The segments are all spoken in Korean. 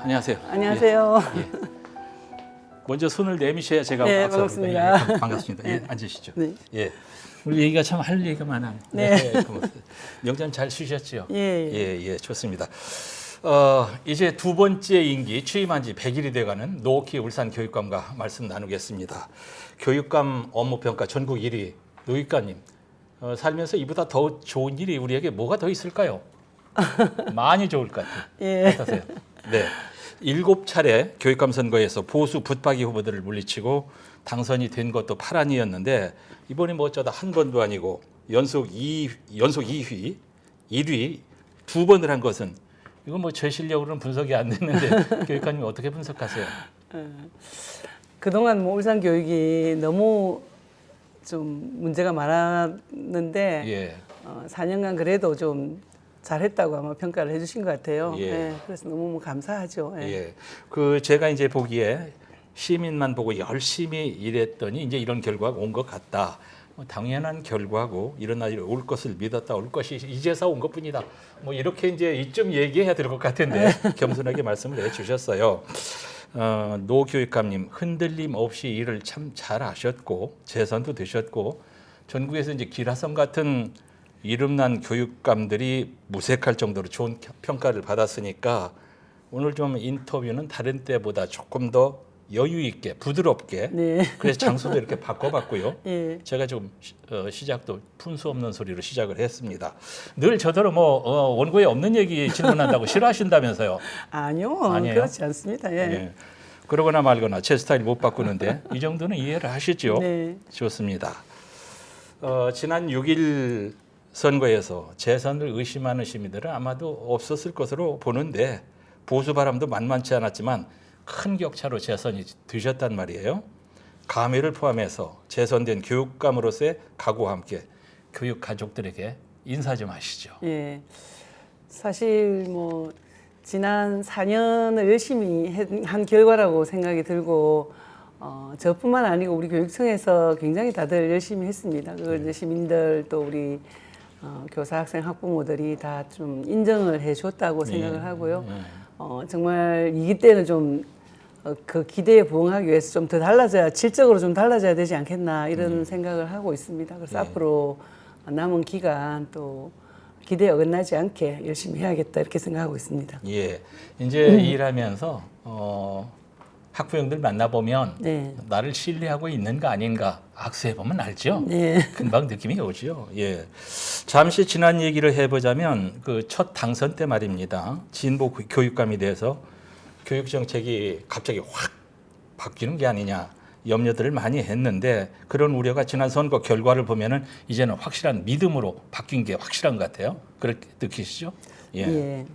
안녕하세요. 안녕하세요. 예. 먼저 손을 내미셔야 제가 네, 박수 반갑습니다. 예, 반갑습니다. 예, 앉으시죠. 네. 예. 우리 얘기가 참 할 얘기가 많아요. 네. 고맙습니다. 명절 잘 쉬셨죠? 예. 예, 좋습니다. 이제 두 번째 임기 취임한 지 100일이 돼가는 노키 울산 교육감과 말씀 나누겠습니다. 교육감 업무평가 전국 1위 노익관님, 살면서 이보다 더 좋은 일이 우리에게 뭐가 더 있을까요? 많이 좋을 것 같아요. 예. 어떠세요? 네. 7차례 교육감 선거에서 보수 붙박이 후보들을 물리치고 당선이 된 것도 파란이었는데 이번에 뭐 어쩌다 한 번도 아니고 연속 2위, 1위 두 번을 한 것은 이건 뭐 제 실력으로는 분석이 안 됐는데 교육감님 어떻게 분석하세요? 그동안 뭐 울산 교육이 너무 좀 문제가 많았는데 예. 4년간 그래도 좀 잘했다고 아마 평가를 해주신 것 같아요. 예. 예, 그래서 너무 감사하죠. 예. 예. 그 제가 이제 보기에 시민만 보고 열심히 일했더니 이제 이런 결과가 온 것 같다. 당연한 결과고 이런 날이 올 것을 믿었다. 올 것이 이제서 온 것뿐이다. 뭐 이렇게 이제 이쯤 얘기해야 될 것 같은데 겸손하게 말씀을 해주셨어요. 노 교육감님 흔들림 없이 일을 참 잘하셨고 재선도 되셨고 전국에서 이제 기라성 같은 이름난 교육감들이 무색할 정도로 좋은 평가를 받았으니까 오늘 좀 인터뷰는 다른 때보다 조금 더 여유 있게 부드럽게 네. 그래서 장소도 이렇게 바꿔봤고요. 예. 제가 좀 시작도 분수 없는 소리로 시작을 했습니다. 늘 저더러 뭐 원고에 없는 얘기 질문한다고 싫어하신다면서요. 아니요. 아니에요? 그렇지 않습니다. 예. 예. 그러거나 말거나 제 스타일 못 바꾸는데 이 정도는 이해를 하시죠. 네. 좋습니다. 지난 6일 선거에서 재선을 의심하는 시민들은 아마도 없었을 것으로 보는데 보수 바람도 만만치 않았지만 큰 격차로 재선이 되셨단 말이에요. 감회를 포함해서 재선된 교육감으로서의 각오와 함께 교육 가족들에게 인사 좀 하시죠. 예. 사실 뭐 지난 4년을 열심히 한 결과라고 생각이 들고 저뿐만 아니고 우리 교육청에서 굉장히 다들 열심히 했습니다. 그걸 이제 시민들 또 우리 교사, 학생, 학부모들이 다 좀 인정을 해줬다고 생각을 하고요. 정말 이기 때는 좀 그 기대에 부응하기 위해서 좀 더 달라져야 질적으로 좀 달라져야 되지 않겠나 이런 생각을 하고 있습니다. 그래서 앞으로 남은 기간 또 기대에 어긋나지 않게 열심히 해야겠다 이렇게 생각하고 있습니다. 예, 이제 일하면서 학부형들 만나보면 네. 나를 신뢰하고 있는 거 아닌가 악수해보면 알죠. 네. 금방 느낌이 오죠. 예. 잠시 지난 얘기를 해보자면 그 첫 당선 때 말입니다. 진보 교육감이 돼서 교육 정책이 갑자기 확 바뀌는 게 아니냐 염려들을 많이 했는데 그런 우려가 지난 선거 결과를 보면은 이제는 확실한 믿음으로 바뀐 게 확실한 것 같아요. 그렇게 느끼시죠? 예. 예.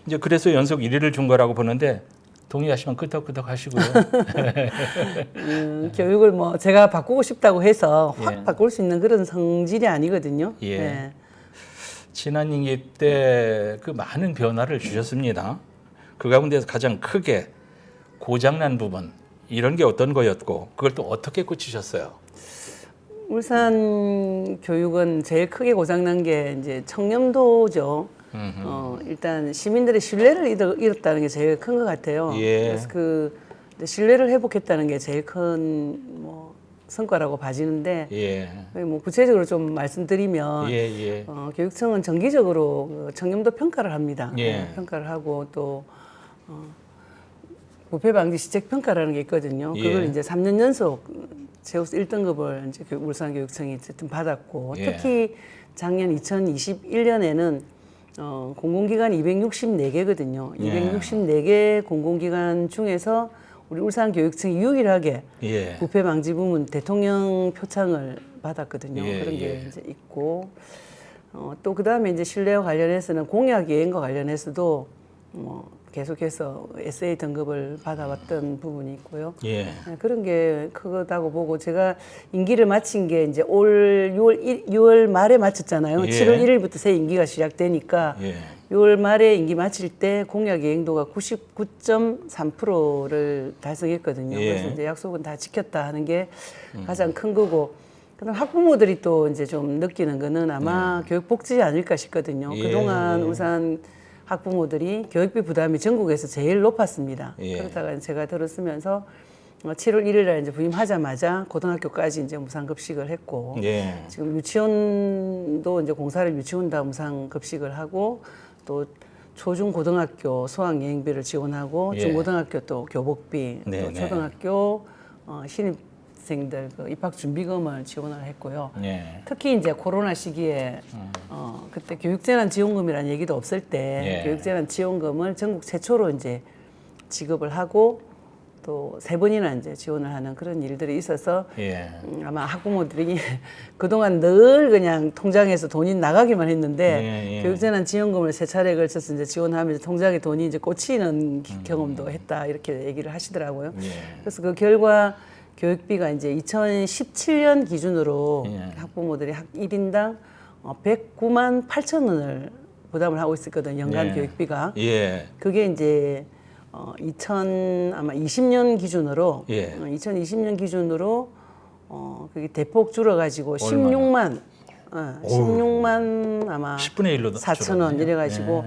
이제 그래서 연속 1위를 준 거라고 보는데 동의하시면 끄덕끄덕 하시고요. 교육을 뭐 제가 바꾸고 싶다고 해서 확 예. 바꿀 수 있는 그런 성질이 아니거든요. 예. 예. 지난 임기 때 그 많은 변화를 주셨습니다. 그 가운데서 가장 크게 고장난 부분 이런 게 어떤 거였고 그걸 또 어떻게 고치셨어요? 울산 교육은 제일 크게 고장난 게 이제 청렴도죠. 일단 시민들의 신뢰를 잃었다는 게 제일 큰 것 같아요. 예. 그래서 그 신뢰를 회복했다는 게 제일 큰 뭐 성과라고 봐지는데 예. 뭐 구체적으로 좀 말씀드리면 예. 교육청은 정기적으로 그 청렴도 평가를 합니다. 예. 평가를 하고 또 부패 방지 시책 평가라는 게 있거든요. 예. 그걸 이제 3년 연속 제우스 1등급을 이제 울산 교육청이 어쨌든 받았고 예. 특히 작년 2021년에는 공공기관 264개거든요. 예. 264개 공공기관 중에서 우리 울산 교육청이 유일하게 예. 부패 방지 부문 대통령 표창을 받았거든요. 예, 그런 게 예. 이제 있고 또 그다음에 이제 신뢰와 관련해서는 공약 이행과 관련해서도 계속해서 SA 등급을 받아왔던 부분이 있고요. 예. 네, 그런 게 크다고 보고 제가 임기를 마친 게 이제 올 6월 말에 마쳤잖아요. 예. 7월 1일부터 새 임기가 시작되니까 예. 6월 말에 임기 마칠 때 공약 이행도가 99.3%를 달성했거든요. 예. 그래서 이제 약속은 다 지켰다 하는 게 가장 큰 거고. 그다음 학부모들이 또 이제 좀 느끼는 거는 아마 교육복지 아닐까 싶거든요. 예. 그동안 울산 학부모들이 교육비 부담이 전국에서 제일 높았습니다. 예. 그러다가 제가 들었으면서 7월 1일 날 이제 부임하자마자 고등학교까지 이제 무상급식을 했고 예. 지금 유치원도 이제 공사를 유치원 다 무상급식을 하고 또 초중 고등학교 수학여행비를 지원하고 예. 중고등학교 또 교복비 네, 또 네. 초등학교 신입생들 그 입학 준비금을 지원을 했고요. 예. 특히 이제 코로나 시기에 그때 교육재난 지원금이라는 얘기도 없을 때 예. 교육재난 지원금을 전국 최초로 이제 지급을 하고 또 3번이나 이제 지원을 하는 그런 일들이 있어서 예. 아마 학부모들이 그동안 늘 그냥 통장에서 돈이 나가기만 했는데 예, 예. 교육재난 지원금을 3차례에 걸쳐서 이제 지원하면서 통장에 돈이 이제 꽂히는 경험도 했다 이렇게 얘기를 하시더라고요. 예. 그래서 그 결과 교육비가 이제 2017년 기준으로 예. 학부모들이 1인당 109만 8천 원을 부담을 하고 있었거든요. 연간 예. 교육비가. 예. 그게 이제 아마 20년 기준으로 예. 2020년 기준으로 그게 대폭 줄어가지고 얼마나? 16만 아마 10분의 1로 4천 원 줄었네요. 이래가지고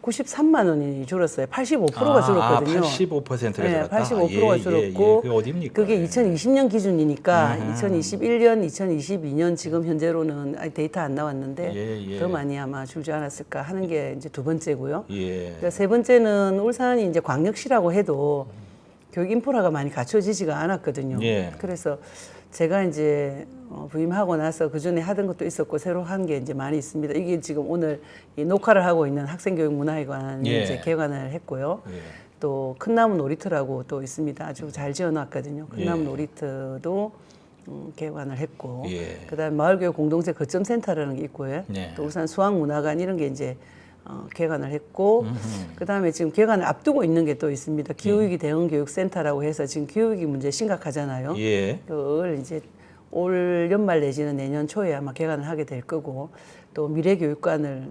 93만 원이 줄었어요. 85%가 아, 줄었거든요. 85%가 네, 줄었다. 85%가 줄었고 그게 어디입니까? 그게 2020년 기준이니까 2021년, 2022년 지금 현재로는 아직 데이터 안 나왔는데 예, 예. 더 많이 아마 줄지 않았을까 하는 게 이제 두 번째고요. 예. 그러니까 세 번째는 울산이 이제 광역시라고 해도 교육 인프라가 많이 갖춰지지가 않았거든요. 예. 그래서 제가 이제 부임하고 나서 그 전에 하던 것도 있었고 새로 한 게 이제 많이 있습니다. 이게 지금 오늘 이 녹화를 하고 있는 학생교육문화회관 예. 이제 개관을 했고요. 예. 또 큰나무 놀이터라고 또 있습니다. 아주 잘 지어놨거든요. 큰나무 예. 놀이터도 개관을 했고, 예. 그다음 마을교육 공동체 거점센터라는 게 있고요. 네. 또 울산 수학문화관 이런 게 이제 개관을 했고, 그다음에 지금 개관을 앞두고 있는 게 또 있습니다. 기후위기 대응 교육센터라고 해서 지금 기후위기 문제 심각하잖아요. 예. 그걸 이제 올 연말 내지는 내년 초에 아마 개관을 하게 될 거고, 또 미래교육관을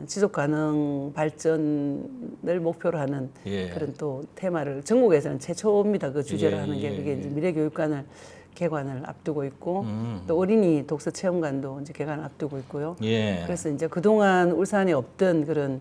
지속 가능 발전을 목표로 하는 예. 그런 또 테마를 전국에서는 최초입니다. 그 주제로 예, 하는 게 예, 그게 이제 예. 미래교육관을 개관을 앞두고 있고 또 어린이 독서 체험관도 이제 개관을 앞두고 있고요. 예. 그래서 이제 그동안 울산에 없던 그런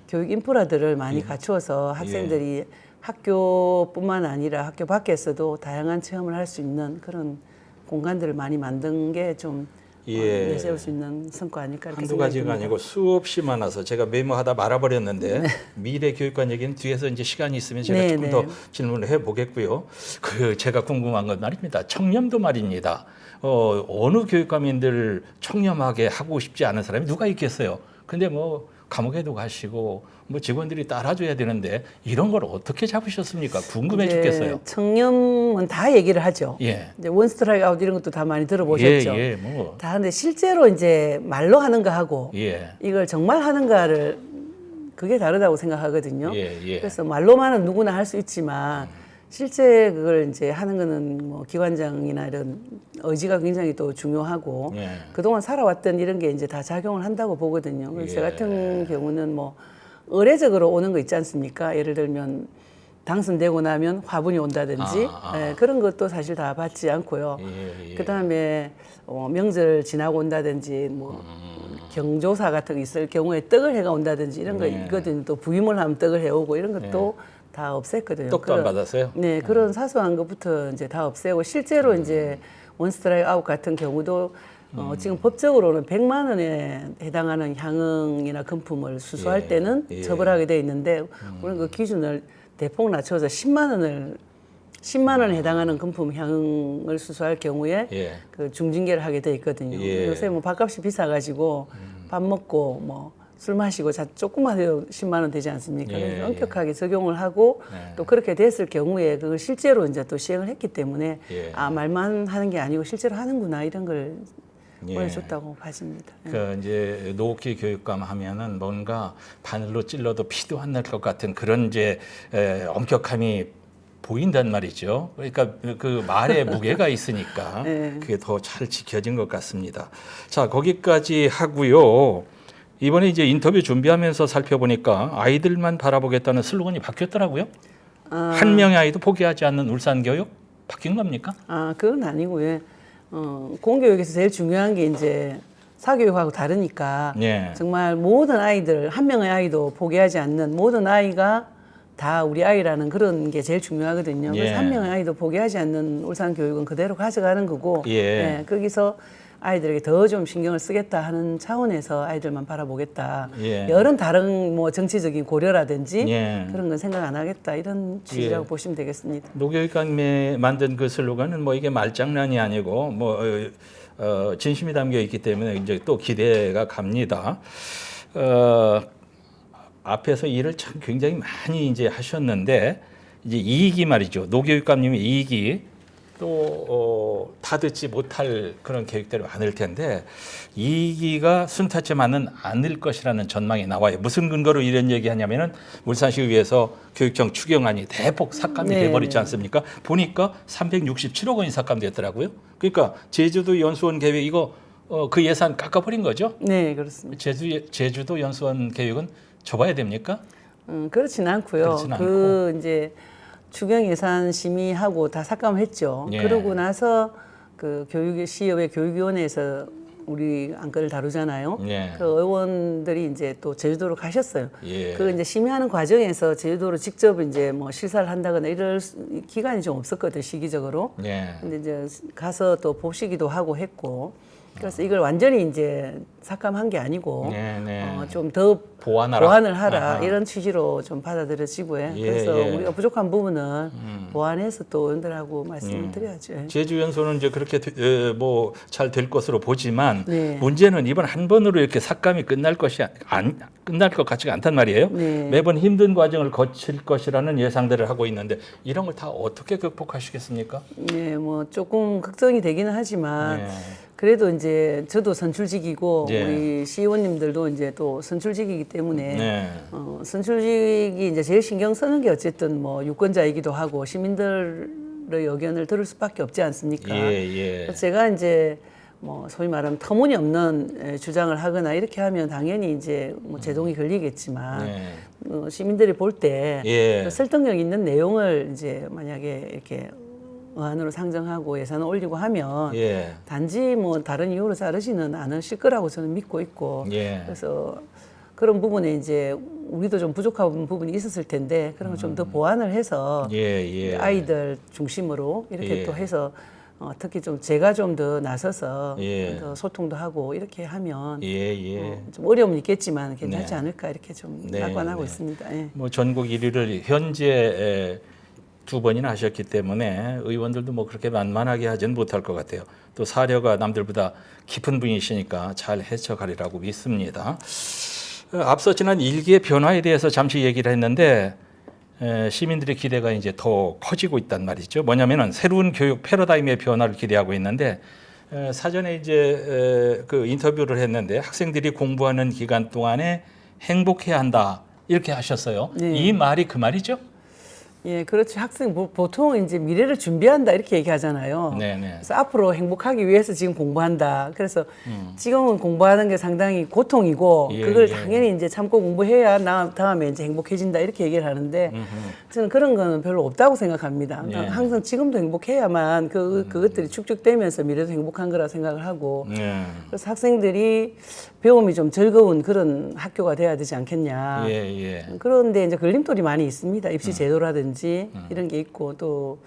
교육 인프라들을 많이 갖추어서 학생들이 학교뿐만 아니라 학교 밖에서도 다양한 체험을 할 수 있는 그런 공간들을 많이 만든 게 좀 예. 내세울 수 있는 성과 아닐까 이렇게 한두 가지가 생각이 듭니다. 아니고 수없이 많아서 제가 메모하다 말아버렸는데 미래 교육관 얘기는 뒤에서 이제 시간이 있으면 제가 네, 조금 네. 더 질문을 해보겠고요. 그 제가 궁금한 건 말입니다. 청렴도 말입니다. 어느 교육감인들 청렴하게 하고 싶지 않은 사람이 누가 있겠어요? 근데 뭐 감옥에도 가시고 뭐 직원들이 따라줘야 되는데 이런 걸 어떻게 잡으셨습니까? 궁금해 이제 죽겠어요. 청렴은 다 얘기를 하죠. 예. 이제 원 스트라이크 아웃 이런 것도 다 많이 들어보셨죠. 예, 뭐. 다 근데 실제로 이제 말로 하는가 하고 예. 이걸 정말 하는가를 그게 다르다고 생각하거든요. 예, 예. 그래서 말로만은 누구나 할 수 있지만 실제 그걸 이제 하는 거는 뭐 기관장이나 이런 의지가 굉장히 또 중요하고 예. 그동안 살아왔던 이런 게 이제 다 작용을 한다고 보거든요. 그래서 제 예. 같은 경우는 뭐 의례적으로 오는 거 있지 않습니까? 예를 들면 당선되고 나면 화분이 온다든지 예, 그런 것도 사실 다 받지 않고요. 예, 예. 그다음에 명절 지나고 온다든지 뭐 경조사 같은 거 있을 경우에 떡을 해가 온다든지 이런 거 네. 있거든요. 또 부임을 하면 떡을 해오고 이런 것도 다 없앴거든요. 떡도 안 받았어요? 네, 그런 사소한 것부터 이제 다 없애고 실제로 이제 원 스트라이크 아웃 같은 경우도 지금 법적으로는 100만 원에 해당하는 향응이나 금품을 수수할 예, 때는 예. 처벌하게 돼 있는데 우리는 그 기준을 대폭 낮춰서 10만 원에 해당하는 금품 향응을 수수할 경우에 예. 그 중징계를 하게 돼 있거든요. 예. 요새 뭐 밥값이 비싸가지고 밥 먹고 뭐 술 마시고 조금만 해도 10만 원 되지 않습니까? 예, 그래서 엄격하게 적용을 하고 네. 또 그렇게 됐을 경우에 그걸 실제로 이제 또 시행을 했기 때문에 예. 아 말만 하는 게 아니고 실제로 하는구나 이런 걸 예. 보여줬다고 봐집니다. 그 이제 노키 교육감 하면은 뭔가 바늘로 찔러도 피도 안 날 것 같은 그런 이제 엄격함이 보인단 말이죠. 그러니까 그 말에 무게가 있으니까 네. 그게 더 잘 지켜진 것 같습니다. 자, 거기까지 하고요. 이번에 이제 인터뷰 준비하면서 살펴보니까 아이들만 바라보겠다는 슬로건이 바뀌었더라고요. 한 명의 아이도 포기하지 않는 울산 교육 바뀐 겁니까? 아 그건 아니고요. 공교육에서 제일 중요한 게 이제 사교육하고 다르니까 예. 정말 모든 아이들 한 명의 아이도 포기하지 않는 모든 아이가 다 우리 아이라는 그런 게 제일 중요하거든요. 예. 그래서 한 명의 아이도 포기하지 않는 울산 교육은 그대로 가져가는 거고 예. 거기서 아이들에게 더 좀 신경을 쓰겠다 하는 차원에서 아이들만 바라보겠다. 예. 여러 다른 뭐 정치적인 고려라든지 예. 그런 건 생각 안 하겠다. 이런 취지라고 보시면 되겠습니다. 노교육감에 만든 그 슬로건은 뭐 이게 말장난이 아니고 뭐 진심이 담겨 있기 때문에 이제 또 기대가 갑니다. 앞에서 일을 참 굉장히 많이 이제 하셨는데 이제 이익이 말이죠. 노교육감님의 이익이 또 다 듣지 못할 그런 계획들이 많을 텐데 이익이가 순탄치 않을 것이라는 전망이 나와요. 무슨 근거로 이런 얘기하냐면은 울산시의회에서 교육청 추경안이 대폭 삭감이 네, 돼버리지 네. 않습니까? 보니까 367억 원이 삭감됐더라고요. 그러니까 제주도 연수원 계획 이거 그 예산 깎아버린 거죠? 네, 그렇습니다. 제주도 연수원 계획은 줘봐야 됩니까? 그렇진 않고요. 그렇진 그 이제 추경 예산 심의하고 다 삭감을 했죠. 예. 그러고 나서 그 시의회 교육위원회에서 우리 안건을 다루잖아요. 예. 그 의원들이 이제 또 제주도로 가셨어요. 예. 그 이제 심의하는 과정에서 제주도로 직접 이제 뭐 실사를 한다거나 이럴 기간이 좀 없었거든요, 시기적으로. 예. 근데 이제 가서 또 보시기도 하고 했고. 그래서 이걸 완전히 이제 삭감한 게 아니고 네, 네. 좀 더 보완하라. 보완을 하라 아하. 이런 취지로 좀 받아들여지고요. 예, 그래서 예. 우리가 부족한 부분은 보완해서 또 의원들하고 말씀을 드려야죠. 예. 제주 연수는 이제 그렇게 뭐 잘 될 것으로 보지만 네. 문제는 이번 한 번으로 이렇게 삭감이 끝날 것 같지가 않단 말이에요. 네. 매번 힘든 과정을 거칠 것이라는 예상들을 하고 있는데 이런 걸 다 어떻게 극복하시겠습니까? 네, 뭐 조금 걱정이 되기는 하지만 네. 그래도 이제 저도 선출직이고 예. 우리 시의원님들도 이제 또 선출직이기 때문에 네. 선출직이 이제 제일 신경 쓰는 게 어쨌든 뭐 유권자이기도 하고 시민들의 의견을 들을 수밖에 없지 않습니까? 예. 그래서 제가 이제 뭐 소위 말하면 터무니없는 주장을 하거나 이렇게 하면 당연히 이제 뭐 제동이 걸리겠지만 네. 시민들이 볼 때 예. 설득력 있는 내용을 이제 만약에 이렇게 의안으로 상정하고 예산을 올리고 하면 예. 단지 뭐 다른 이유로 자르지는 않으실 거라고 저는 믿고 있고 예. 그래서 그런 부분에 이제 우리도 좀 부족한 부분이 있었을 텐데 그런 걸 좀 더 보완을 해서 예. 아이들 중심으로 이렇게 예. 또 해서 특히 좀 제가 좀 더 나서서 예. 더 소통도 하고 이렇게 하면 예. 좀 어려움은 있겠지만 괜찮지 네. 않을까 이렇게 좀 네, 낙관하고 네. 있습니다. 예. 뭐 전국 1위를 현재 2번이나 하셨기 때문에 의원들도 뭐 그렇게 만만하게 하지는 못할 것 같아요. 또 사려가 남들보다 깊은 분이시니까 잘 헤쳐가리라고 믿습니다. 앞서 지난 일기의 변화에 대해서 잠시 얘기를 했는데 시민들의 기대가 이제 더 커지고 있단 말이죠. 뭐냐면은 새로운 교육 패러다임의 변화를 기대하고 있는데 사전에 이제 그 인터뷰를 했는데 학생들이 공부하는 기간 동안에 행복해야 한다 이렇게 하셨어요. 네. 이 말이 그 말이죠? 예, 그렇죠. 학생 보통 이제 미래를 준비한다 이렇게 얘기하잖아요. 네네. 그래서 앞으로 행복하기 위해서 지금 공부한다. 그래서 지금은 공부하는 게 상당히 고통이고 예, 그걸 예. 당연히 이제 참고 공부해야 다음에 이제 행복해진다 이렇게 얘기를 하는데 저는 그런 거는 별로 없다고 생각합니다. 예. 항상 지금도 행복해야만 그것들이 축적되면서 미래도 행복한 거라 생각을 하고 네. 그래서 학생들이 배움이 좀 즐거운 그런 학교가 돼야 되지 않겠냐. 예. 그런데 이제 걸림돌이 많이 있습니다. 입시 제도라든지 이런 게 있고 또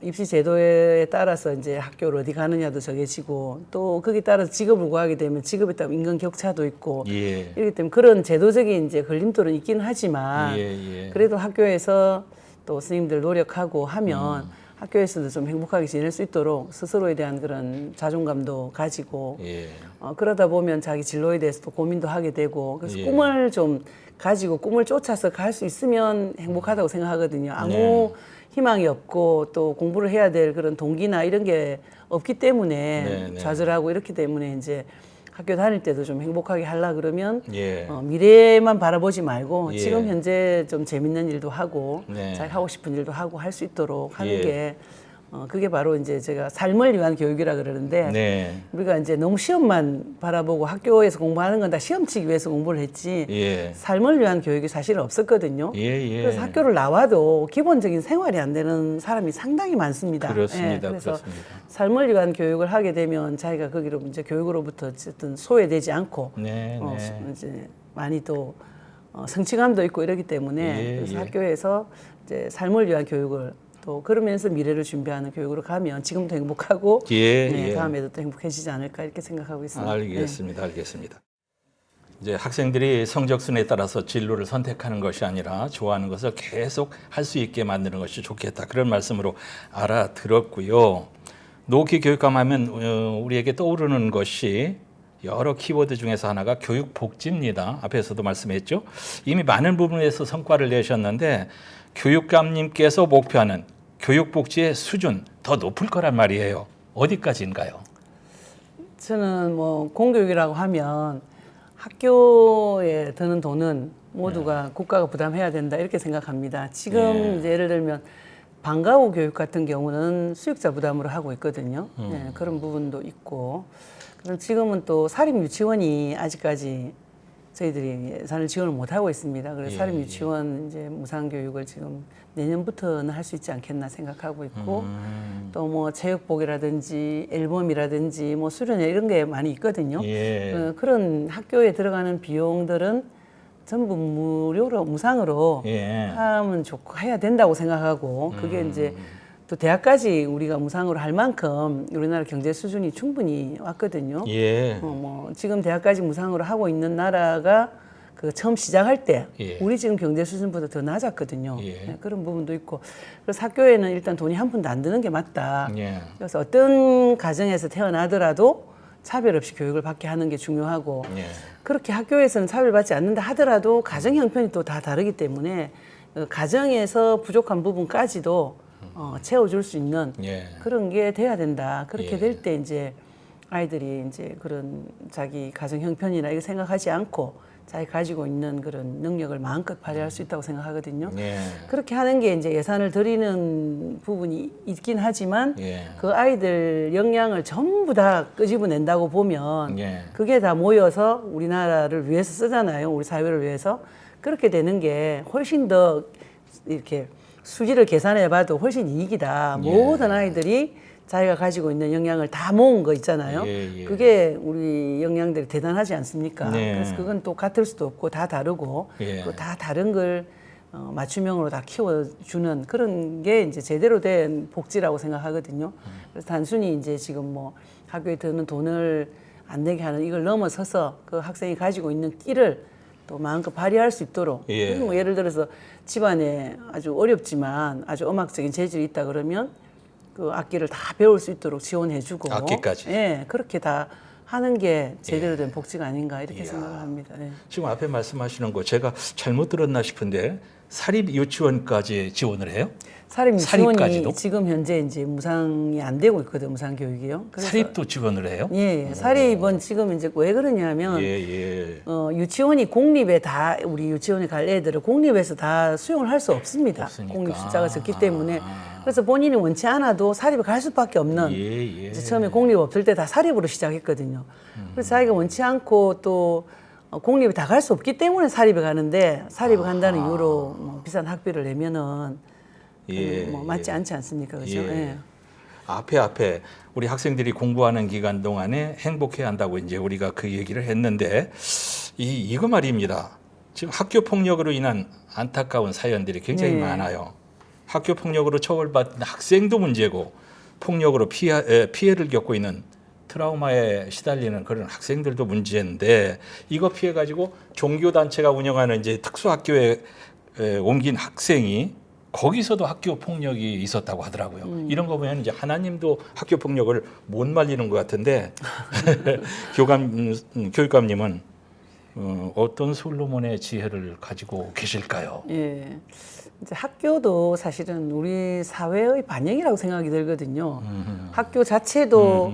입시 제도에 따라서 이제 학교를 어디 가느냐도 정해지고 또 거기에 따라서 직업을 구하게 되면 직업에 따라 임금 격차도 있고 예. 이렇기 때문에 그런 제도적인 이제 걸림돌은 있긴 하지만 예. 그래도 학교에서 또 스님들 노력하고 하면 학교에서도 좀 행복하게 지낼 수 있도록 스스로에 대한 그런 자존감도 가지고 예. 그러다 보면 자기 진로에 대해서 또 고민도 하게 되고 그래서 예. 꿈을 좀 가지고 꿈을 쫓아서 갈 수 있으면 행복하다고 생각하거든요. 아무 네. 희망이 없고 또 공부를 해야 될 그런 동기나 이런 게 없기 때문에 네. 좌절하고 이렇기 때문에 이제 학교 다닐 때도 좀 행복하게 하려 그러면 예. 미래만 바라보지 말고 예. 지금 현재 좀 재밌는 일도 하고 네. 자기 하고 싶은 일도 하고 할 수 있도록 하는 예. 게 그게 바로 이제 제가 삶을 위한 교육이라 그러는데 네. 우리가 이제 너무 시험만 바라보고 학교에서 공부하는 건 다 시험 치기 위해서 공부를 했지 예. 삶을 위한 교육이 사실은 없었거든요. 예, 예. 그래서 학교를 나와도 기본적인 생활이 안 되는 사람이 상당히 많습니다. 그렇습니다. 그래서 그렇습니다. 삶을 위한 교육을 하게 되면 자기가 거기로 이제 교육으로부터 어쨌든 소외되지 않고 네, 네. 이제 많이 또 성취감도 있고 이러기 때문에 예, 그래서 예. 학교에서 이제 삶을 위한 교육을 또 그러면서 미래를 준비하는 교육으로 가면 지금도 행복하고 예, 네, 예. 다음에도 또 행복해지지 않을까 이렇게 생각하고 있습니다. 알겠습니다. 알겠습니다. 이제 학생들이 성적순에 따라서 진로를 선택하는 것이 아니라 좋아하는 것을 계속 할 수 있게 만드는 것이 좋겠다. 그런 말씀으로 알아들었고요. 노키 교육감 하면 우리에게 떠오르는 것이 여러 키워드 중에서 하나가 교육복지입니다. 앞에서도 말씀했죠. 이미 많은 부분에서 성과를 내셨는데 교육감님께서 목표하는 교육복지의 수준 더 높을 거란 말이에요. 어디까지인가요? 저는 뭐 공교육이라고 하면 학교에 드는 돈은 모두가 국가가 부담해야 된다 이렇게 생각합니다. 지금 이제 예를 들면 방과 후 교육 같은 경우는 수익자 부담으로 하고 있거든요. 네, 그런 부분도 있고 그럼 지금은 또 사립 유치원이 아직까지 저희들이 예산을 지원을 못 하고 있습니다. 그래서 사립 유치원 이제 무상 교육을 지금 내년부터는 할 수 있지 않겠나 생각하고 있고 또 뭐 체육복이라든지 앨범이라든지 뭐 수련회 이런 게 많이 있거든요. 예. 그런 학교에 들어가는 비용들은 전부 무료로 무상으로 예. 하면 좋고 해야 된다고 생각하고 그게 이제 또 대학까지 우리가 무상으로 할 만큼 우리나라 경제 수준이 충분히 왔거든요. 예. 뭐 지금 대학까지 무상으로 하고 있는 나라가 그 처음 시작할 때 예. 우리 지금 경제 수준보다 더 낮았거든요. 예. 네, 그런 부분도 있고 그래서 학교에는 일단 돈이 한 푼도 안 드는 게 맞다. 예. 그래서 어떤 가정에서 태어나더라도 차별 없이 교육을 받게 하는 게 중요하고 예. 그렇게 학교에서는 차별받지 않는다 하더라도 가정 형편이 또 다 다르기 때문에 가정에서 부족한 부분까지도 채워줄 수 있는 예. 그런 게 돼야 된다. 그렇게 예. 될 때 이제 아이들이 이제 그런 자기 가정 형편이나 이거 생각하지 않고 자기 가지고 있는 그런 능력을 마음껏 발휘할 수 있다고 생각하거든요. 예. 그렇게 하는 게 이제 예산을 들이는 부분이 있긴 하지만 예. 그 아이들 역량을 전부 다 끄집어낸다고 보면 예. 그게 다 모여서 우리나라를 위해서 쓰잖아요. 우리 사회를 위해서. 그렇게 되는 게 훨씬 더 이렇게 수지를 계산해봐도 훨씬 이익이다. 예. 모든 아이들이 자기가 가지고 있는 역량을 다 모은 거 있잖아요. 예, 예. 그게 우리 역량들이 대단하지 않습니까? 네. 그래서 그건 또 같을 수도 없고 다 다르고 예. 또 다 다른 걸 맞춤형으로 다 키워주는 그런 게 이제 제대로 된 복지라고 생각하거든요. 그래서 단순히 이제 지금 뭐 학교에 드는 돈을 안 내게 하는 이걸 넘어서서 그 학생이 가지고 있는 끼를 또 마음껏 발휘할 수 있도록 예. 뭐 예를 들어서 집안에 아주 어렵지만 아주 음악적인 재질이 있다 그러면 그 악기를 다 배울 수 있도록 지원해주고 악기까지. 예, 그렇게 다 하는 게 제대로 된 복지가 아닌가 이렇게 생각을 합니다. 예. 지금 앞에 말씀하시는 거 제가 잘못 들었나 싶은데 사립 유치원까지 지원을 해요? 사립 유치원이 사립까지도? 지금 현재 이제 무상이 안 되고 있거든, 무상 교육이요. 그래서 사립도 지원을 해요? 예, 사립은 지금 이제 왜 그러냐면 예. 유치원이 공립에 다 우리 유치원에 갈 애들을 공립에서 다 수용을 할 수 없습니다. 없으니까. 공립 숫자가 적기 때문에 그래서 본인이 원치 않아도 사립에 갈 수밖에 없는 예. 이제 처음에 공립 없을 때 다 사립으로 시작했거든요. 그래서 자기가 원치 않고 또 공립에 다 갈 수 없기 때문에 사립에 가는데 사립에 간다는 이유로 뭐 비싼 학비를 내면은 뭐 맞지 않지 않습니까, 그렇죠? 예. 앞에 우리 학생들이 공부하는 기간 동안에 행복해야 한다고 이제 우리가 그 얘기를 했는데 이거 말입니다. 지금 학교 폭력으로 인한 안타까운 사연들이 굉장히 네. 많아요. 학교 폭력으로 처벌받는 학생도 문제고 폭력으로 피해를 겪고 있는 트라우마에 시달리는 그런 학생들도 문제인데 이거 피해 가지고 종교 단체가 운영하는 이제 특수학교에 옮긴 학생이 거기서도 학교 폭력이 있었다고 하더라고요. 이런 거 보면 이제 하나님도 학교 폭력을 못 말리는 것 같은데 교육감님은 어떤 솔로몬의 지혜를 가지고 계실까요? 예. 이제 학교도 사실은 우리 사회의 반영이라고 생각이 들거든요. 학교 자체도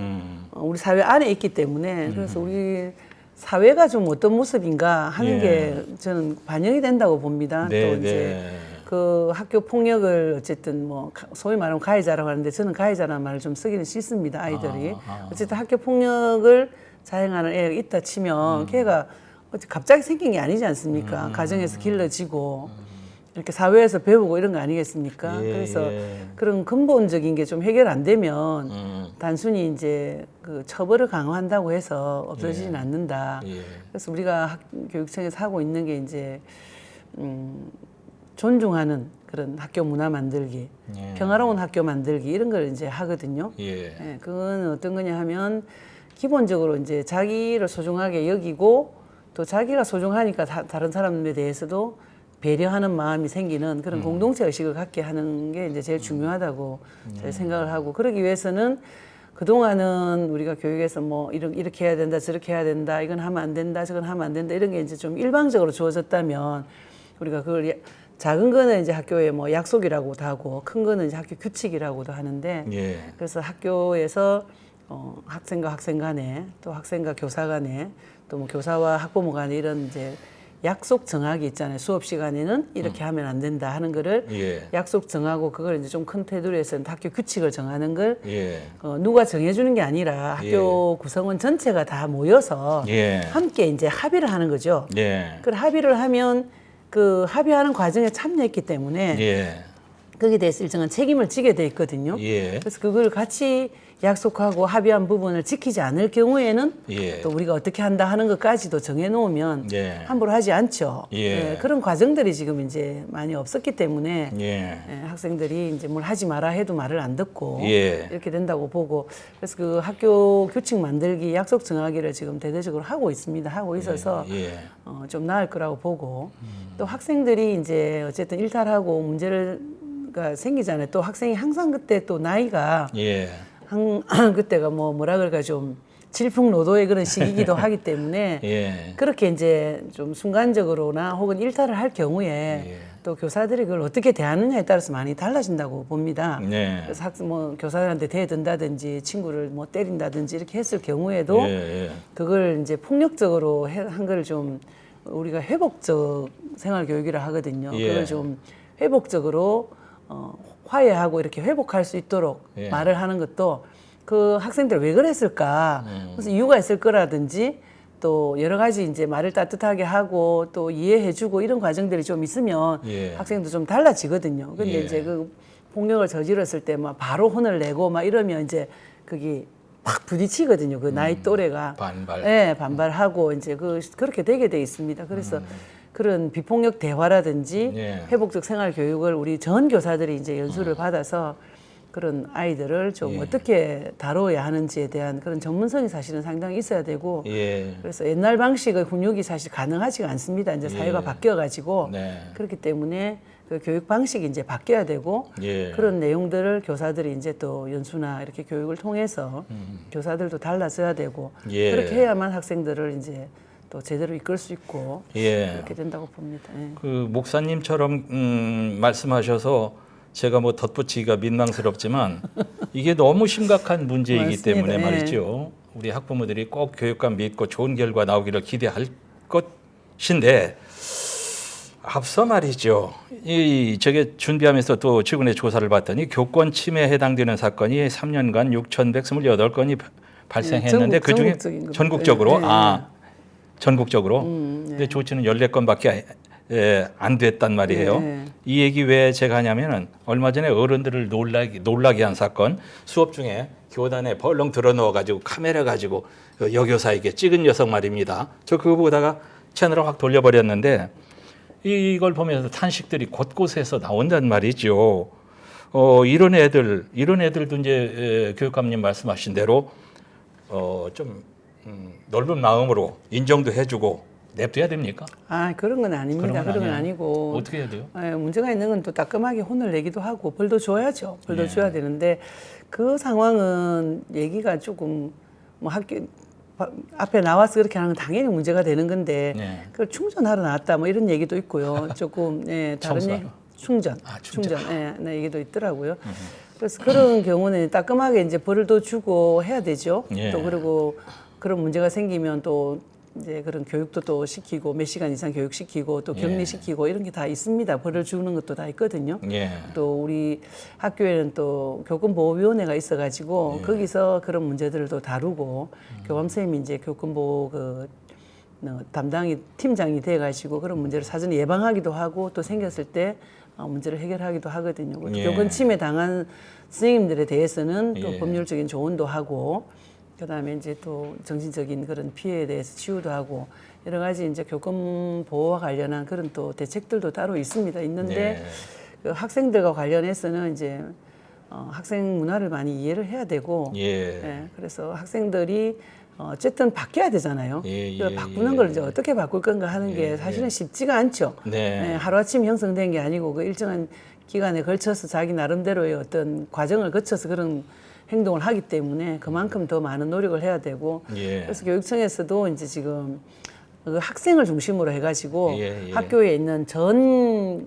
우리 사회 안에 있기 때문에 그래서 우리 사회가 좀 어떤 모습인가 하는 예. 게 저는 반영이 된다고 봅니다. 네, 또 이제 그 학교 폭력을 어쨌든 뭐 소위 말하면 가해자라고 하는데 저는 가해자라는 말을 좀 쓰기는 싫습니다. 아이들이 어쨌든 학교 폭력을 자행하는 애가 있다 치면 걔가 갑자기 생긴 게 아니지 않습니까? 가정에서 길러지고 이렇게 사회에서 배우고 이런 거 아니겠습니까? 그래서 그런 근본적인 게 좀 해결 안 되면 단순히 이제 그 처벌을 강화한다고 해서 없어지진 않는다. 그래서 우리가 교육청에서 하고 있는 게 이제 존중하는 그런 학교 문화 만들기, 평화로운 학교 만들기 이런 걸 이제 하거든요. 그건 어떤 거냐 하면 기본적으로 이제 자기를 소중하게 여기고 또 자기가 소중하니까 다른 사람에 대해서도 배려하는 마음이 생기는 그런 공동체 의식을 갖게 하는 게 이제 제일 중요하다고 저희 생각을 하고 그러기 위해서는 그동안은 우리가 교육에서 뭐 이렇게 해야 된다 저렇게 해야 된다 이건 하면 안 된다 저건 하면 안 된다 이런 게 이제 좀 일방적으로 주어졌다면 우리가 그걸 작은 거는 이제 학교의 뭐 약속이라고도 하고 큰 거는 이제 학교 규칙이라고도 하는데 그래서 학교에서 학생과 학생 간에 또 학생과 교사 간에 또 뭐 교사와 학부모 간에 이런 이제 약속 정하기 있잖아요. 수업 시간에는 이렇게 하면 안 된다 하는 거를 약속 정하고 그걸 이제 좀 큰 테두리에서 학교 규칙을 정하는 걸 누가 정해주는 게 아니라 학교 구성원 전체가 다 모여서 함께 이제 합의를 하는 거죠. 그 합의를 하면 그 합의하는 과정에 참여했기 때문에 거기에 대해서 일정한 책임을 지게 돼 있거든요. 그래서 그걸 같이 약속하고 합의한 부분을 지키지 않을 경우에는 또 우리가 어떻게 한다 하는 것까지도 정해놓으면 함부로 하지 않죠. 그런 과정들이 지금 이제 많이 없었기 때문에 학생들이 이제 뭘 하지 마라 해도 말을 안 듣고 이렇게 된다고 보고 그래서 그 학교 규칙 만들기 약속 정하기를 지금 대대적으로 하고 있습니다. 하고 있어서 좀 나을 거라고 보고 또 학생들이 이제 어쨌든 일탈하고 문제가 생기잖아요. 또 학생이 항상 그때 또 나이가 그때가 뭐라 그럴까 좀 질풍노도의 그런 시기이기도 하기 때문에 그렇게 이제 좀 순간적으로나 혹은 일탈을 할 경우에 또 교사들이 그걸 어떻게 대하느냐에 따라서 많이 달라진다고 봅니다. 그래서 뭐 교사들한테 대든다든지 친구를 뭐 때린다든지 이렇게 했을 경우에도 그걸 이제 폭력적으로 한 걸 좀 우리가 회복적 생활 교육이라 하거든요. 그걸 좀 회복적으로 화해하고 이렇게 회복할 수 있도록 말을 하는 것도 그 학생들 왜 그랬을까 무슨 이유가 있을 거라든지 또 여러 가지 이제 말을 따뜻하게 하고 또 이해해주고 이런 과정들이 좀 있으면 학생도 좀 달라지거든요. 근데 이제 그 폭력을 저질렀을 때 막 바로 혼을 내고 막 이러면 이제 그게 팍 부딪히거든요. 그 나이 또래가 반발하고 이제 그렇게 되게 돼 있습니다. 그래서 그런 비폭력 대화라든지 회복적 생활 교육을 우리 전 교사들이 이제 연수를 받아서 그런 아이들을 좀 어떻게 다뤄야 하는지에 대한 그런 전문성이 사실은 상당히 있어야 되고 그래서 옛날 방식의 훈육이 사실 가능하지가 않습니다. 이제 사회가 바뀌어가지고 그렇기 때문에 그 교육 방식이 이제 바뀌어야 되고 그런 내용들을 교사들이 이제 또 연수나 이렇게 교육을 통해서 교사들도 달라져야 되고 그렇게 해야만 학생들을 이제 또 제대로 이끌 수 있고 그렇게 된다고 봅니다. 그 목사님처럼 말씀하셔서 제가 뭐 덧붙이기가 민망스럽지만 이게 너무 심각한 문제이기 맞습니다. 때문에 말이죠. 우리 학부모들이 꼭 교육감 믿고 좋은 결과 나오기를 기대할 것인데 앞서 말이죠. 저게 준비하면서 또 최근에 조사를 봤더니 교권 침해에 해당되는 사건이 3년간 6,128건이 발생했는데 그중에 전국적으로 전국적으로 근데 조치는 14건밖에 안 됐단 말이에요. 이 얘기 왜 제가 하냐면은 얼마 전에 어른들을 놀라게 한 사건 수업 중에 교단에 벌렁 들어넣어 가지고 카메라 가지고 여교사에게 찍은 녀석 말입니다. 저 그거 보다가 채널을 확 돌려버렸는데 이걸 보면서 탄식들이 곳곳에서 나온단 말이죠. 이런 애들도 이제 교육감님 말씀하신 대로 좀 넓은 마음으로 인정도 해주고 냅둬야 됩니까? 그런 건 아닙니다. 그런 건 아니고 어떻게 해야 돼요? 문제가 있는 건 또 따끔하게 혼을 내기도 하고 벌도 줘야죠. 벌도 줘야 되는데 그 상황은 얘기가 조금 뭐 학교 앞에 나와서 그렇게 하는 건 당연히 문제가 되는 건데 그걸 충전하러 나왔다 뭐 이런 얘기도 있고요. 조금 다른 얘기 충전 얘기도 있더라고요. 그래서 그런 경우는 따끔하게 이제 벌도 주고 해야 되죠. 또 그리고 그런 문제가 생기면 또 이제 그런 교육도 또 시키고 몇 시간 이상 교육시키고 또 격리시키고 이런 게 다 있습니다. 벌을 주는 것도 다 있거든요. 예. 또 우리 학교에는 또 교권보호위원회가 있어가지고 거기서 그런 문제들을 또 다루고 교감 선생님이 이제 교권보호 담당이 팀장이 돼가지고 그런 문제를 사전에 예방하기도 하고 또 생겼을 때 문제를 해결하기도 하거든요. 교권 침해 당한 선생님들에 대해서는 또 법률적인 조언도 하고 그다음에 이제 또 정신적인 그런 피해에 대해서 치유도 하고 여러 가지 이제 교권 보호와 관련한 그런 또 대책들도 따로 있는데 그 학생들과 관련해서는 이제 학생 문화를 많이 이해를 해야 되고 그래서 학생들이 어쨌든 바뀌어야 되잖아요. 바꾸는 걸 이제 어떻게 바꿀 건가 하는 게 사실은 쉽지가 않죠. 하루아침에 형성된 게 아니고 그 일정한 기간에 걸쳐서 자기 나름대로의 어떤 과정을 거쳐서 그런 행동을 하기 때문에 그만큼 더 많은 노력을 해야 되고 그래서 교육청에서도 이제 지금 그 학생을 중심으로 해가지고 학교에 있는 전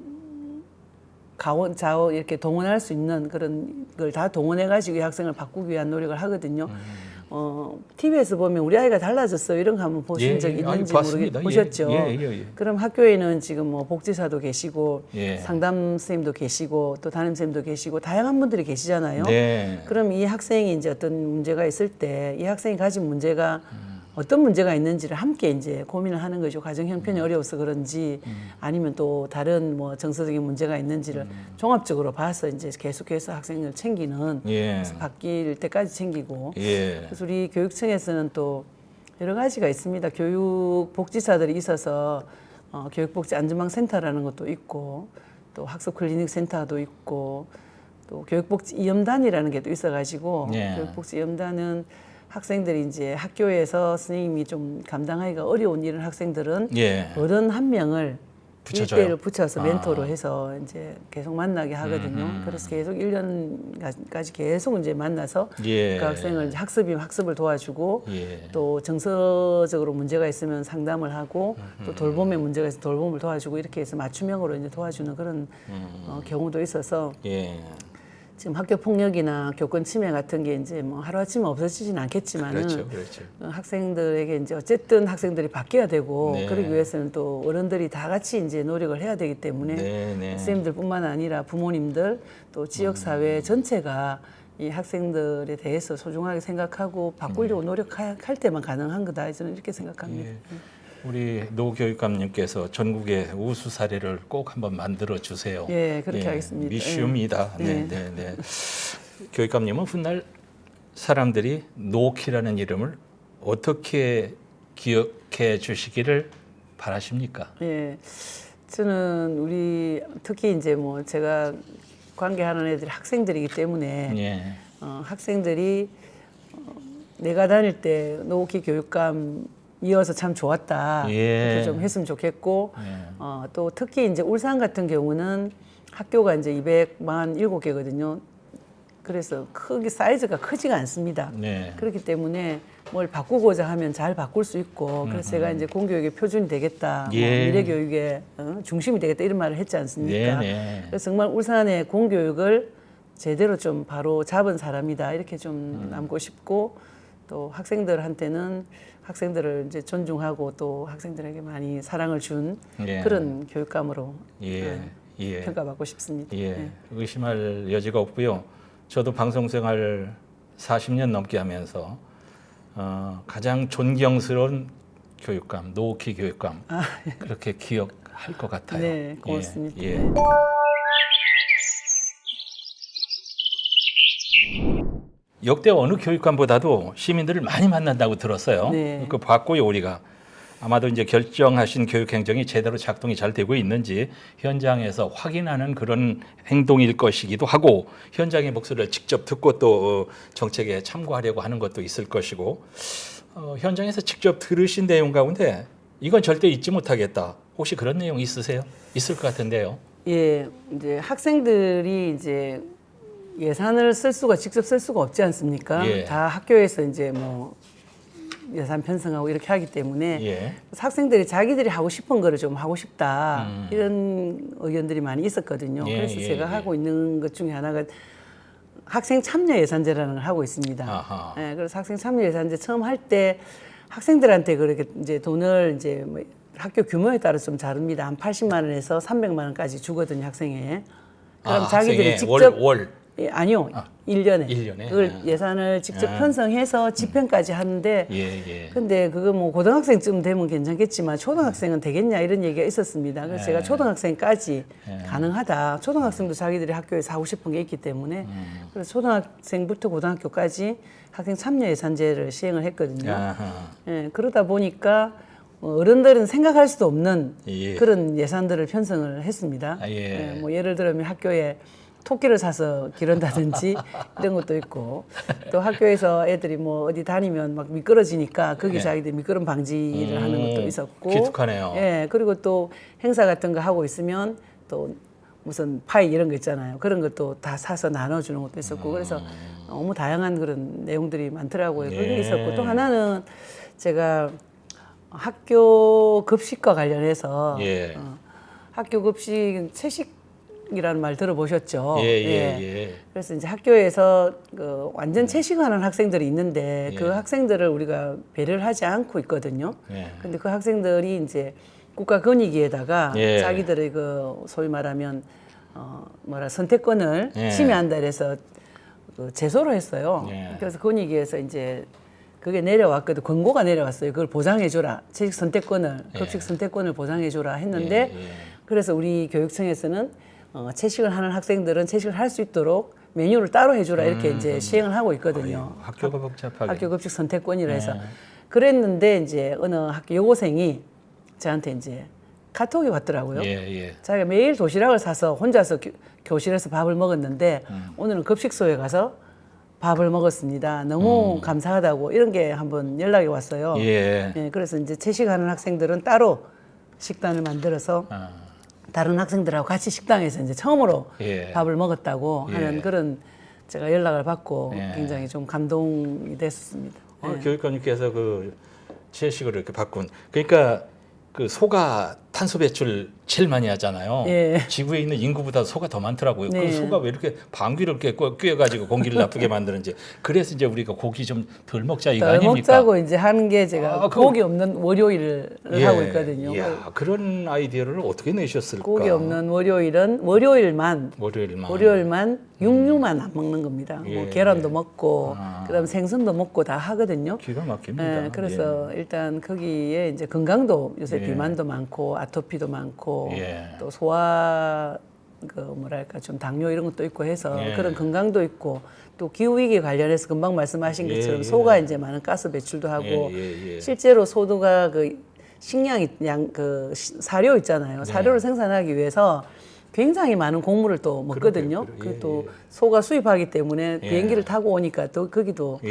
좌우 이렇게 동원할 수 있는 그런 걸 다 동원해가지고 이 학생을 바꾸기 위한 노력을 하거든요. TV에서 보면 우리 아이가 달라졌어요 이런 거 한번 보신 적 있는지 모르겠 보셨죠? 그럼 학교에는 지금 뭐 복지사도 계시고 상담 선생님도 계시고 또 담임 선생님도 계시고 다양한 분들이 계시잖아요. 그럼 이 학생이 이제 어떤 문제가 있을 때 이 학생이 가진 문제가 어떤 문제가 있는지를 함께 이제 고민을 하는 거죠. 가정 형편이 어려워서 그런지 아니면 또 다른 뭐 정서적인 문제가 있는지를 종합적으로 봐서 이제 계속해서 학생을 챙기는 그래서 바뀔 때까지 챙기고 그래서 우리 교육청에서는 또 여러 가지가 있습니다. 교육복지사들이 있어서 교육복지안전망센터라는 것도 있고 또 학습클리닉센터도 있고 또 교육복지위험단이라는 게 또 있어가지고 교육복지위험단은 학생들이 이제 학교에서 선생님이 좀 감당하기가 어려운 이런 학생들은 어른 한 명을 일대를 붙여서 멘토로 해서 이제 계속 만나게 하거든요. 그래서 계속 1년까지 계속 이제 만나서 그 학생을 이제 학습을 도와주고 또 정서적으로 문제가 있으면 상담을 하고 또 돌봄에 문제가 있으면 돌봄을 도와주고 이렇게 해서 맞춤형으로 이제 도와주는 그런 경우도 있어서 지금 학교 폭력이나 교권 침해 같은 게 이제 뭐 하루아침에 없어지진 않겠지만은 학생들에게 이제 어쨌든 학생들이 바뀌어야 되고 그러기 위해서는 또 어른들이 다 같이 이제 노력을 해야 되기 때문에 선생님들뿐만 아니라 부모님들 또 지역 사회 전체가 이 학생들에 대해서 소중하게 생각하고 바꾸려고 노력할 때만 가능한 거다 저는 이렇게 생각합니다. 우리 노교육감님께서 전국의 우수 사례를 꼭 한번 만들어 주세요. 그렇게 하겠습니다. 미쉬움이다. 교육감님은 훗날 사람들이 노키라는 이름을 어떻게 기억해 주시기를 바라십니까? 저는 우리 특히 이제 뭐 제가 관계하는 애들이 학생들이기 때문에 학생들이 내가 다닐 때 노키 교육감 이어서 참 좋았다. 그렇게 좀 했으면 좋겠고, 또 특히 이제 울산 같은 경우는 학교가 이제 247개거든요. 그래서 크기 사이즈가 크지가 않습니다. 그렇기 때문에 뭘 바꾸고자 하면 잘 바꿀 수 있고, 그래서 제가 이제 공교육의 표준이 되겠다, 뭐 미래 교육의 중심이 되겠다 이런 말을 했지 않습니까? 그래서 정말 울산의 공교육을 제대로 좀 바로 잡은 사람이다 이렇게 좀 남고 싶고, 또 학생들한테는 학생들을 이제 존중하고 또 학생들에게 많이 사랑을 준 그런 교육감으로 평가받고 싶습니다. 의심할 여지가 없고요. 저도 방송생활 40년 넘게 하면서 가장 존경스러운 교육감, 노키 교육감 그렇게 기억할 것 같아요. 네, 고맙습니다. 역대 어느 교육감보다도 시민들을 많이 만난다고 들었어요. 그 봤고요, 우리가. 아마도 이제 결정하신 교육 행정이 제대로 작동이 잘 되고 있는지 현장에서 확인하는 그런 행동일 것이기도 하고 현장의 목소리를 직접 듣고 또 정책에 참고하려고 하는 것도 있을 것이고 현장에서 직접 들으신 내용 가운데 이건 절대 잊지 못하겠다. 혹시 그런 내용 있으세요? 있을 것 같은데요. 이제 학생들이 이제 예산을 직접 쓸 수가 없지 않습니까? 다 학교에서 이제 뭐 예산 편성하고 이렇게 하기 때문에 학생들이 자기들이 하고 싶은 거를 좀 하고 싶다 이런 의견들이 많이 있었거든요. 그래서 제가 하고 있는 것 중에 하나가 학생 참여 예산제라는 걸 하고 있습니다. 그래서 학생 참여 예산제 처음 할 때 학생들한테 그렇게 이제 돈을 이제 뭐 학교 규모에 따라 좀 다릅니다. 한 80만 원에서 300만 원까지 주거든요, 학생에. 그럼 자기들이 학생의 직접 월. 예, 아니요. 1년에. 1년에? 그걸 예산을 직접 편성해서 집행까지 하는데 예. 근데 그거 뭐 고등학생쯤 되면 괜찮겠지만 초등학생은 되겠냐 이런 얘기가 있었습니다. 그래서 제가 초등학생까지 가능하다. 초등학생도 자기들이 학교에서 하고 싶은 게 있기 때문에 그래서 초등학생부터 고등학교까지 학생 참여 예산제를 시행을 했거든요. 예, 그러다 보니까 어른들은 생각할 수도 없는 그런 예산들을 편성을 했습니다. 예, 뭐 예를 들면 학교에 토끼를 사서 기른다든지 이런 것도 있고 또 학교에서 애들이 뭐 어디 다니면 막 미끄러지니까 거기 자기들 미끄럼 방지를 하는 것도 있었고 기특하네요. 예, 그리고 또 행사 같은 거 하고 있으면 또 무슨 파이 이런 거 있잖아요. 그런 것도 다 사서 나눠주는 것도 있었고 그래서 너무 다양한 그런 내용들이 많더라고요. 그게 있었고 또 하나는 제가 학교 급식과 관련해서 학교 급식 채식이라는 말 들어보셨죠? 그래서 이제 학교에서 그 완전 채식하는 학생들이 있는데 그 학생들을 우리가 배려를 하지 않고 있거든요. 근데 그 학생들이 이제 국가 건의기에다가 자기들의 그 소위 말하면 선택권을 침해한다 그래서 그 제소를 했어요. 그래서 건의기에서 이제 그게 내려왔거든. 권고가 내려왔어요. 그걸 보장해줘라. 채식 선택권을, 급식 선택권을 보장해줘라 했는데 그래서 우리 교육청에서는 채식을 하는 학생들은 채식을 할 수 있도록 메뉴를 따로 해줘라 이렇게 이제 시행을 하고 있거든요. 학교가 복잡하게. 학교 급식 선택권이라 해서 그랬는데 이제 어느 학교 여고생이 저한테 이제 카톡이 왔더라고요. 자기가 매일 도시락을 사서 혼자서 교실에서 밥을 먹었는데 오늘은 급식소에 가서 밥을 먹었습니다. 너무 감사하다고 이런 게 한번 연락이 왔어요. 그래서 이제 채식하는 학생들은 따로 식단을 만들어서 다른 학생들하고 같이 식당에서 이제 처음으로 밥을 먹었다고 하는 그런 제가 연락을 받고 굉장히 좀 감동이 됐었습니다. 교육감님께서 그 채식을 이렇게 바꾼 그러니까 그 소가 탄소 배출 제일 많이 하잖아요. 지구에 있는 인구보다 소가 더 많더라고요. 그 소가 왜 이렇게 방귀를 이렇게 꿰가지고 공기를 나쁘게 만드는지. 그래서 이제 우리가 고기 좀 덜 먹자 이거 아닙니까? 덜 먹자고 이제 하는 게 제가 고기 없는 월요일을 하고 있거든요. 이야, 그런 아이디어를 어떻게 내셨을까? 고기 없는 월요일은 월요일만 육류만 안 먹는 겁니다. 뭐 계란도 먹고 그다음 생선도 먹고 다 하거든요. 기가 막힙니다. 그래서 일단 거기에 이제 건강도 요새 비만도 많고 아토피도 많고 또 소화 그 뭐랄까 좀 당뇨 이런 것도 있고 해서 그런 건강도 있고 또 기후 위기 관련해서 금방 말씀하신 것처럼 소가 이제 많은 가스 배출도 하고 실제로 소도가 그 식량이 그 사료 있잖아요. 사료를 생산하기 위해서 굉장히 많은 곡물을 또 먹거든요. 또 소가 수입하기 때문에 비행기를 타고 오니까 또 거기도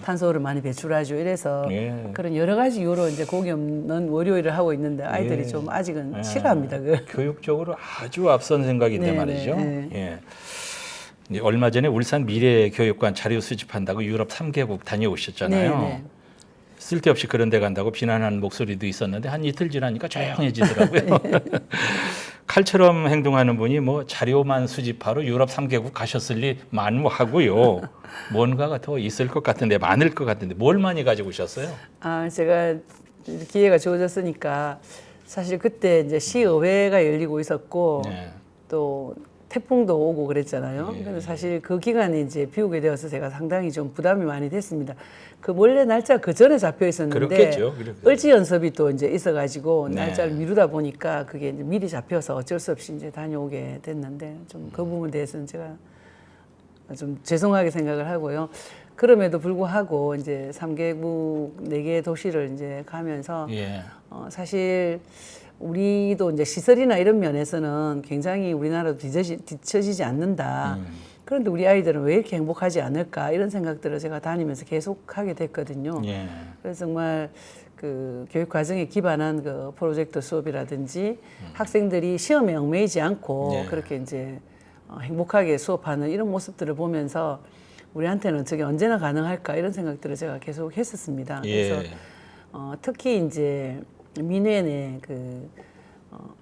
탄소를 많이 배출하죠. 이래서 그런 여러 가지 이유로 이제 고기 없는 월요일을 하고 있는데 아이들이 좀 아직은 싫어합니다. 교육적으로 아주 앞선 생각인데 말이죠. 이제 얼마 전에 울산 미래교육관 자료 수집한다고 유럽 3개국 다녀오셨잖아요. 쓸데없이 그런 데 간다고 비난하는 목소리도 있었는데 한 이틀 지나니까 조용해지더라고요. 칼처럼 행동하는 분이 뭐 자료만 수집하러 유럽 3개국 가셨을 리 만무하고요. 뭔가가 더 있을 것 같은데 많을 것 같은데 뭘 많이 가지고 오셨어요? 제가 기회가 주어졌으니까 사실 그때 이제 시의회가 열리고 있었고 또 태풍도 오고 그랬잖아요. 그래서 사실 그 기간에 이제 비우게 되어서 제가 상당히 좀 부담이 많이 됐습니다. 그 원래 날짜 그 전에 잡혀 있었는데 을지 연습이 또 이제 있어가지고 날짜를 미루다 보니까 그게 이제 미리 잡혀서 어쩔 수 없이 이제 다녀오게 됐는데 좀 그 부분에 대해서는 제가 좀 죄송하게 생각을 하고요. 그럼에도 불구하고 이제 3개국 4개 도시를 이제 가면서 사실 우리도 이제 시설이나 이런 면에서는 굉장히 우리나라도 뒤처지지 않는다. 그런데 우리 아이들은 왜 이렇게 행복하지 않을까 이런 생각들을 제가 다니면서 계속 하게 됐거든요. 그래서 정말 그 교육 과정에 기반한 그 프로젝트 수업이라든지 학생들이 시험에 얽매이지 않고 그렇게 이제 행복하게 수업하는 이런 모습들을 보면서 우리한테는 저게 언제나 가능할까 이런 생각들을 제가 계속 했었습니다. 그래서 특히 이제 민회에 그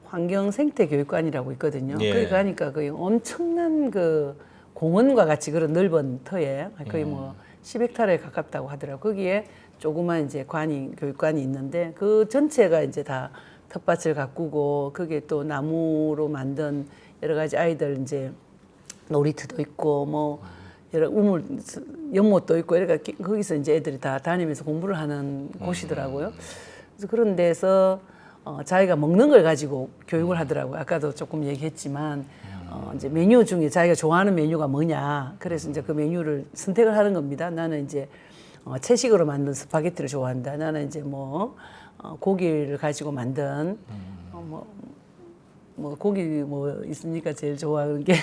환경 생태 교육관이라고 있거든요. 거기 가니까 거의 엄청난 그 공원과 같이 그런 넓은 터에 거의 뭐 10헥타르에 가깝다고 하더라고요. 거기에 조그만 이제 교육관이 있는데 그 전체가 이제 다 텃밭을 가꾸고 그게 또 나무로 만든 여러 가지 아이들 이제 놀이터도 있고 뭐 여러 연못도 있고 이러니까 거기서 이제 애들이 다 다니면서 공부를 하는 곳이더라고요. 그래서 그런 데서 자기가 먹는 걸 가지고 교육을 하더라고요. 아까도 조금 얘기했지만 이제 메뉴 중에 자기가 좋아하는 메뉴가 뭐냐. 그래서 이제 그 메뉴를 선택을 하는 겁니다. 나는 이제 채식으로 만든 스파게티를 좋아한다. 나는 이제 고기를 가지고 만든 고기 있습니까? 제일 좋아하는 게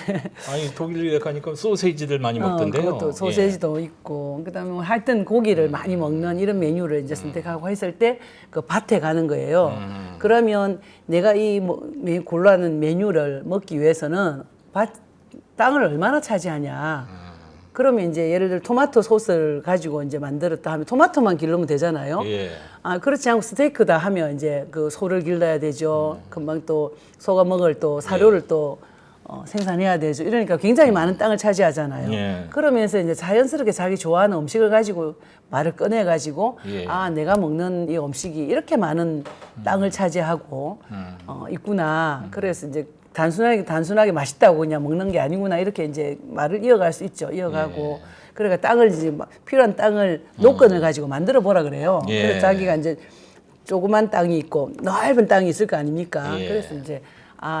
아니 독일에 가니까 소세지들 많이 먹던데요. 그것도 소세지도 있고 그다음에 하여튼 고기를 많이 먹는 이런 메뉴를 이제 선택하고 했을 때 그 밭에 가는 거예요. 그러면 내가 골라는 메뉴를 먹기 위해서는 땅을 얼마나 차지하냐. 그러면 이제 예를 들어 토마토 소스를 가지고 이제 만들었다 하면 토마토만 기르면 되잖아요. 예. 그렇지 않고 스테이크다 하면 이제 그 소를 길러야 되죠. 금방 또 소가 먹을 또 사료를 또 생산해야 되죠. 이러니까 굉장히 많은 땅을 차지하잖아요. 예. 그러면서 이제 자연스럽게 자기 좋아하는 음식을 가지고 말을 꺼내 가지고 예. 내가 먹는 이 음식이 이렇게 많은 땅을 차지하고 있구나. 그래서 이제 단순하게 맛있다고 그냥 먹는 게 아니구나 이렇게 이제 말을 이어갈 수 있죠. 이어가고 그러니까 땅을 이제 필요한 땅을 노건을 가지고 만들어 보라 그래요. 예. 그래서 자기가 이제 조그만 땅이 있고 넓은 땅이 있을 거 아닙니까? 예. 그래서 이제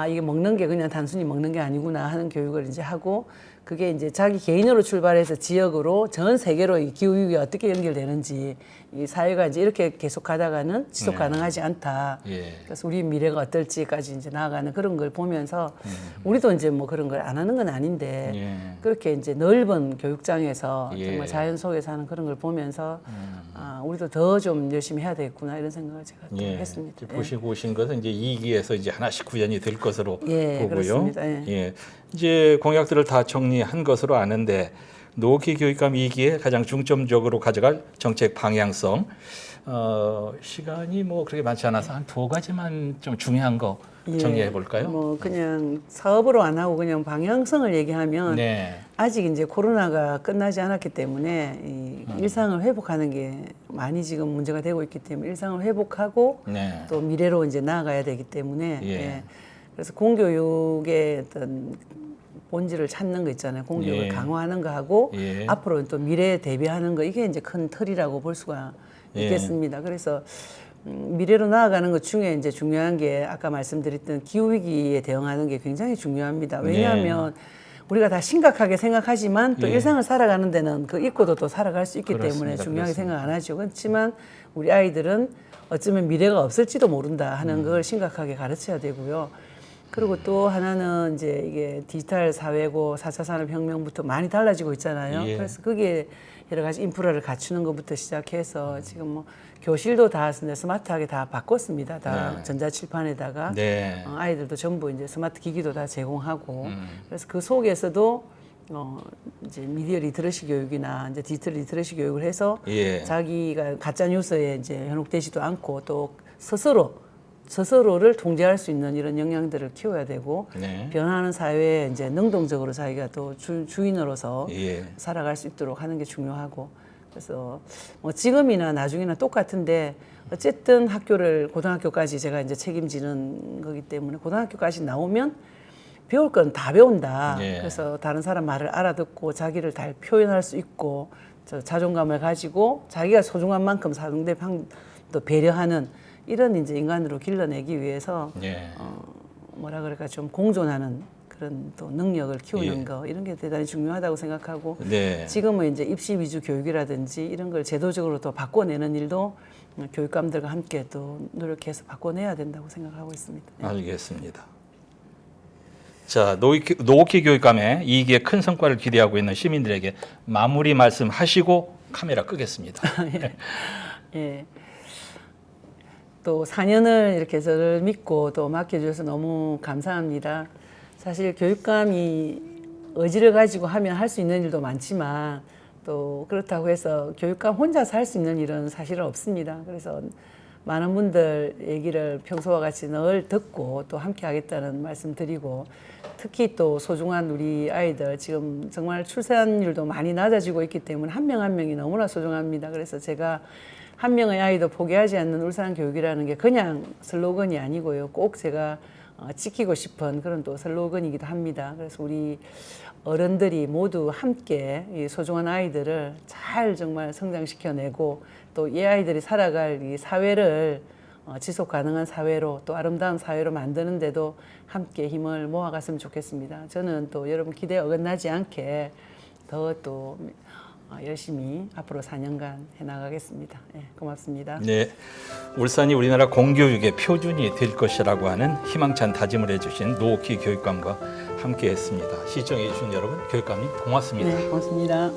이게 먹는 게 그냥 단순히 먹는 게 아니구나 하는 교육을 이제 하고 그게 이제 자기 개인으로 출발해서 지역으로 전 세계로 이 기후위기가 어떻게 연결되는지 이 사회가 이제 이렇게 계속 가다가는 지속 가능하지 않다. 예. 그래서 우리 미래가 어떨지까지 이제 나아가는 그런 걸 보면서 우리도 이제 뭐 그런 걸 안 하는 건 아닌데 예. 그렇게 이제 넓은 교육장에서 예. 정말 자연 속에서 하는 그런 걸 보면서 우리도 더 좀 열심히 해야 되겠구나 이런 생각을 제가 또 했습니다. 이제 보시고 오신 것은 이제 2기에서 이제 하나씩 구현이 될 것으로 보고요. 그렇습니다. 예. 이제 공약들을 다 정리한 것으로 아는데 노키 교육감 2기에 가장 중점적으로 가져갈 정책 방향성 시간이 뭐 그렇게 많지 않아서 한 2가지만 좀 중요한 거 정리해 볼까요? 뭐 그냥 사업으로 안 하고 그냥 방향성을 얘기하면 네. 아직 이제 코로나가 끝나지 않았기 때문에 이 일상을 회복하는 게 많이 지금 문제가 되고 있기 때문에 일상을 회복하고 네. 또 미래로 이제 나아가야 되기 때문에 예. 그래서 공교육의 어떤 본질을 찾는 거 있잖아요. 공교육을 예. 강화하는 거 하고 예. 앞으로 또 미래에 대비하는 거 이게 이제 큰 틀이라고 볼 수가 예. 있겠습니다. 그래서 미래로 나아가는 것 중에 이제 중요한 게 아까 말씀드렸던 기후 위기에 대응하는 게 굉장히 중요합니다. 왜냐하면 우리가 다 심각하게 생각하지만 또 예. 일상을 살아가는 데는 그 잊고도 또 살아갈 수 있기 그렇습니다. 때문에 중요하게 그렇습니다. 생각 안 하죠. 그렇지만 우리 아이들은 어쩌면 미래가 없을지도 모른다 하는 걸 심각하게 가르쳐야 되고요. 그리고 또 하나는 이제 이게 디지털 사회고 4차 산업혁명부터 많이 달라지고 있잖아요. 예. 그래서 거기에 여러 가지 인프라를 갖추는 것부터 시작해서 지금 뭐 교실도 다 스마트하게 다 바꿨습니다. 다 네. 전자칠판에다가 네. 아이들도 전부 이제 스마트 기기도 다 제공하고 그래서 그 속에서도 이제 미디어 리터러시 교육이나 이제 디지털 리터러시 교육을 해서 예. 자기가 가짜 뉴스에 이제 현혹되지도 않고 또 스스로를 통제할 수 있는 이런 역량들을 키워야 되고 네. 변화하는 사회에 이제 능동적으로 자기가 또 주인으로서 예. 살아갈 수 있도록 하는 게 중요하고 그래서 뭐 지금이나 나중이나 똑같은데 어쨌든 고등학교까지 제가 이제 책임지는 거기 때문에 고등학교까지 나오면 배울 건 다 배운다. 예. 그래서 다른 사람 말을 알아듣고 자기를 잘 표현할 수 있고 자존감을 가지고 자기가 소중한 만큼 상대방도 배려하는 이런 이제 인간으로 길러내기 위해서 예. 뭐라 그럴까 좀 공존하는 그런 또 능력을 키우는 예. 거 이런 게 대단히 중요하다고 생각하고 네. 지금은 이제 입시 위주 교육이라든지 이런 걸 제도적으로 또 바꿔내는 일도 교육감들과 함께 또 노력해서 바꿔내야 된다고 생각하고 있습니다. 네. 알겠습니다. 자, 노키 교육감의 2기의 큰 성과를 기대하고 있는 시민들에게 마무리 말씀하시고 카메라 끄겠습니다. 예. 또 4년을 이렇게 저를 믿고 또 맡겨주셔서 너무 감사합니다. 사실 교육감이 의지를 가지고 하면 할 수 있는 일도 많지만 또 그렇다고 해서 교육감 혼자서 할 수 있는 일은 사실은 없습니다. 그래서 많은 분들 얘기를 평소와 같이 늘 듣고 또 함께 하겠다는 말씀 드리고 특히 또 소중한 우리 아이들 지금 정말 출산율도 많이 낮아지고 있기 때문에 한 명 한 명이 너무나 소중합니다. 그래서 제가 한 명의 아이도 포기하지 않는 울산 교육이라는 게 그냥 슬로건이 아니고요. 꼭 제가 지키고 싶은 그런 또 슬로건이기도 합니다. 그래서 우리 어른들이 모두 함께 이 소중한 아이들을 잘 정말 성장시켜내고 또 이 아이들이 살아갈 이 사회를 지속 가능한 사회로 또 아름다운 사회로 만드는데도 함께 힘을 모아갔으면 좋겠습니다. 저는 또 여러분 기대에 어긋나지 않게 더 또 열심히 앞으로 4년간 해나가겠습니다. 네, 고맙습니다. 네, 울산이 우리나라 공교육의 표준이 될 것이라고 하는 희망찬 다짐을 해주신 노옥희 교육감과 함께했습니다. 시청해 주신 여러분, 교육감님 고맙습니다. 네, 고맙습니다.